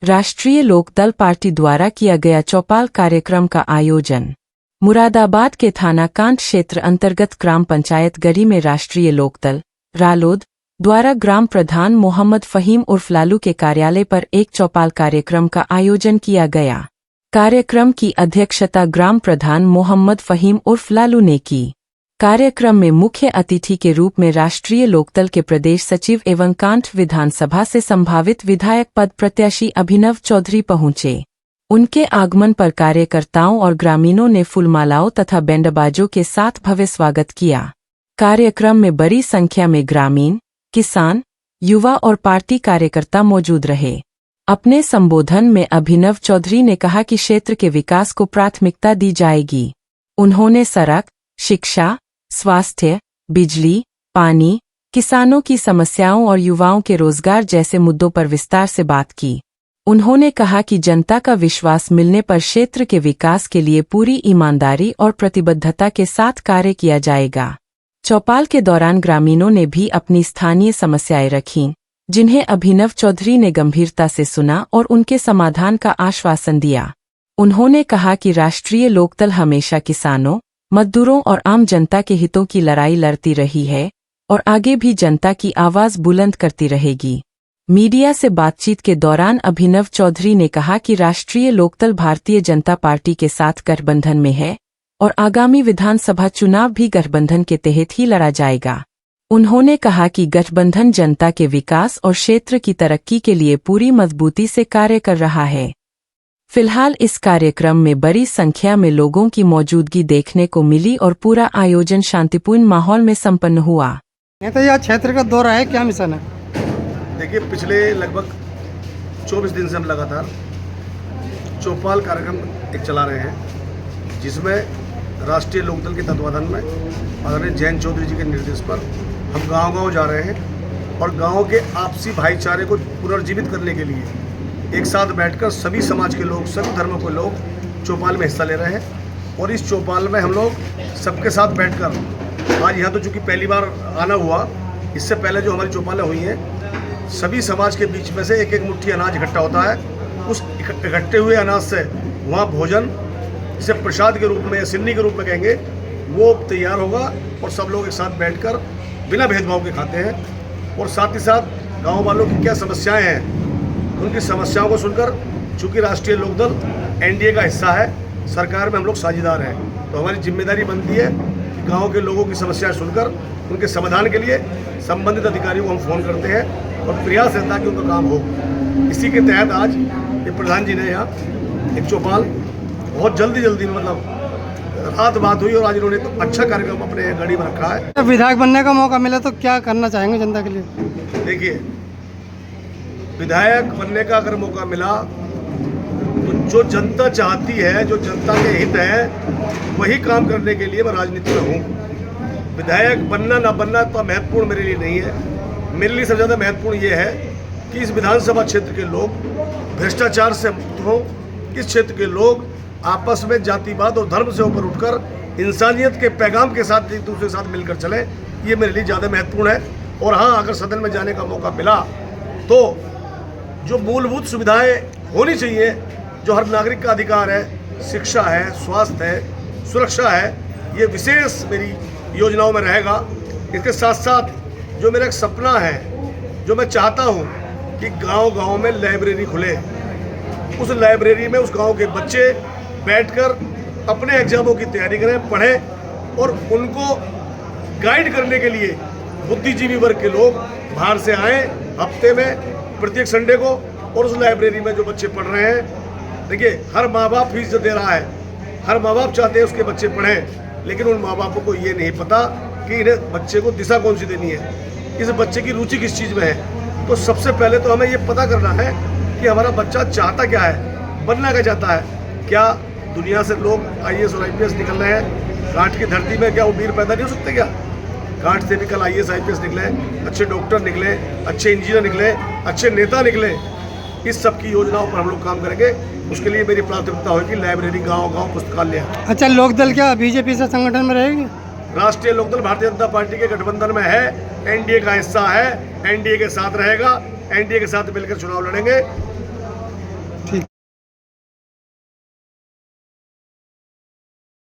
राष्ट्रीय लोकदल पार्टी द्वारा किया गया चौपाल कार्यक्रम का आयोजन। मुरादाबाद के थाना कांट क्षेत्र अंतर्गत ग्राम पंचायत गरी में राष्ट्रीय लोकदल रालोद द्वारा ग्राम प्रधान मोहम्मद फहीम उर्फ लालू के कार्यालय पर एक चौपाल कार्यक्रम का आयोजन किया गया। कार्यक्रम की अध्यक्षता ग्राम प्रधान मोहम्मद फहीम उर्फ लालू ने की। कार्यक्रम में मुख्य अतिथि के रूप में राष्ट्रीय लोकदल के प्रदेश सचिव एवं कांट विधानसभा से संभावित विधायक पद प्रत्याशी अभिनव चौधरी पहुंचे। उनके आगमन पर कार्यकर्ताओं और ग्रामीणों ने फूलमालाओं तथा बैंडबाजों के साथ भव्य स्वागत किया। कार्यक्रम में बड़ी संख्या में ग्रामीण, किसान, युवा और पार्टी कार्यकर्ता मौजूद रहे। अपने संबोधन में अभिनव चौधरी ने कहा कि क्षेत्र के विकास को प्राथमिकता दी जाएगी। उन्होंने सड़क, शिक्षा, स्वास्थ्य, बिजली, पानी, किसानों की समस्याओं और युवाओं के रोजगार जैसे मुद्दों पर विस्तार से बात की। उन्होंने कहा कि जनता का विश्वास मिलने पर क्षेत्र के विकास के लिए पूरी ईमानदारी और प्रतिबद्धता के साथ कार्य किया जाएगा। चौपाल के दौरान ग्रामीणों ने भी अपनी स्थानीय समस्याएं रखीं, जिन्हें अभिनव चौधरी ने गंभीरता से सुना और उनके समाधान का आश्वासन दिया। उन्होंने कहा कि राष्ट्रीय लोकदल हमेशा किसानों, मजदूरों और आम जनता के हितों की लड़ाई लड़ती रही है और आगे भी जनता की आवाज बुलंद करती रहेगी। मीडिया से बातचीत के दौरान अभिनव चौधरी ने कहा कि राष्ट्रीय लोकदल भारतीय जनता पार्टी के साथ गठबंधन में है और आगामी विधानसभा चुनाव भी गठबंधन के तहत ही लड़ा जाएगा। उन्होंने कहा कि गठबंधन जनता के विकास और क्षेत्र की तरक्की के लिए पूरी मजबूती से कार्य कर रहा है। फिलहाल इस कार्यक्रम में बड़ी संख्या में लोगों की मौजूदगी देखने को मिली और पूरा आयोजन शांतिपूर्ण माहौल में संपन्न हुआ। नेता यह क्षेत्र का दौरा है, क्या मिशन है? देखिए, पिछले लगभग 24 दिन से हम लगातार चौपाल कार्यक्रम एक चला रहे हैं, जिसमें राष्ट्रीय लोकदल के तत्वाधान में आदरणीय जयंत चौधरी जी के निर्देश पर हम गांव-गांव जा रहे हैं और गांव के आपसी भाईचारे को पुनर्जीवित करने के लिए एक साथ बैठकर सभी समाज के लोग, सभी धर्मों के लोग चौपाल में हिस्सा ले रहे हैं। और इस चौपाल में हम लोग सबके साथ बैठकर, आज यहाँ तो चूँकि पहली बार आना हुआ, इससे पहले जो हमारी चौपालें हुई हैं, सभी समाज के बीच में से एक एक मुट्ठी अनाज इकट्ठा होता है। उस इकट्ठे हुए अनाज से वहाँ भोजन, जिसे प्रसाद के रूप में या सिन्नी के रूप में कहेंगे, वो तैयार होगा और सब लोग एक साथ बैठकर बिना भेदभाव के खाते हैं। और साथ ही साथ गाँव वालों की क्या समस्याएँ हैं, उनकी समस्याओं को सुनकर, चूँकि राष्ट्रीय लोकदल एनडीए का हिस्सा है, सरकार में हम लोग साझेदार हैं, तो हमारी जिम्मेदारी बनती है कि गाँव के लोगों की समस्याएं सुनकर उनके समाधान के लिए संबंधित अधिकारियों को हम फ़ोन करते हैं और प्रयास रहता है कि उनका काम हो। इसी के तहत आज ये प्रधान जी ने यहाँ एक चौपाल बहुत जल्दी मतलब रात बात हुई और आज इन्होंने तो अच्छा कार्यक्रम अपने गाड़ी में रखा है। विधायक बनने का मौका मिला तो क्या करना चाहेंगे जनता के लिए? देखिए, विधायक बनने का अगर मौका मिला तो जो जनता चाहती है, जो जनता के हित है, वही काम करने के लिए मैं राजनीति में हूँ। विधायक बनना ना बनना तो महत्वपूर्ण मेरे लिए नहीं है। मेरे लिए सबसे ज़्यादा महत्वपूर्ण ये है कि इस विधानसभा क्षेत्र के लोग भ्रष्टाचार से मुक्त हों, इस क्षेत्र के लोग आपस में जातिवाद और धर्म से ऊपर उठकर इंसानियत के पैगाम के साथ एक दूसरे के साथ मिलकर चलें, ये मेरे लिए ज़्यादा महत्वपूर्ण है। और हाँ, अगर सदन में जाने का मौका मिला तो जो मूलभूत सुविधाएं होनी चाहिए, जो हर नागरिक का अधिकार है, शिक्षा है, स्वास्थ्य है, सुरक्षा है, ये विशेष मेरी योजनाओं में रहेगा। इसके साथ साथ जो मेरा एक सपना है, जो मैं चाहता हूँ कि गांव-गांव में लाइब्रेरी खुले, उस लाइब्रेरी में उस गांव के बच्चे बैठकर अपने एग्जामों की तैयारी करें, पढ़ें और उनको गाइड करने के लिए बुद्धिजीवी वर्ग के लोग बाहर से आएँ हफ्ते में प्रत्येक संडे को, और उस लाइब्रेरी में जो बच्चे पढ़ रहे हैं, देखिए हर माँ बाप फीस दे रहा है, हर माँ बाप चाहते हैं उसके बच्चे पढ़ें, लेकिन उन माँ बापों को ये नहीं पता कि इन्हें बच्चे को दिशा कौन सी देनी है, इस बच्चे की रुचि किस चीज़ में है। तो सबसे पहले तो हमें ये पता करना है कि हमारा बच्चा चाहता क्या है, बनना क्या चाहता है। क्या दुनिया से लोग IAS और IPS निकल रहे हैं? कांट की धरती में क्या वो वीर पैदा नहीं हो सकते? क्या कांट से भी कल IAS IPS निकले, अच्छे डॉक्टर निकले, अच्छे इंजीनियर निकले, अच्छे नेता निकले। इस सब की योजनाओं पर हम लोग काम करेंगे। उसके लिए मेरी प्राथमिकता होगी लाइब्रेरी, गांव-गांव पुस्तकालय। अच्छा, लोकदल क्या बीजेपी से संगठन में रहेगी? राष्ट्रीय लोकदल भारतीय जनता पार्टी के गठबंधन में है, एनडीए का हिस्सा है, एनडीए के साथ रहेगा, एनडीए के साथ मिलकर चुनाव लड़ेंगे।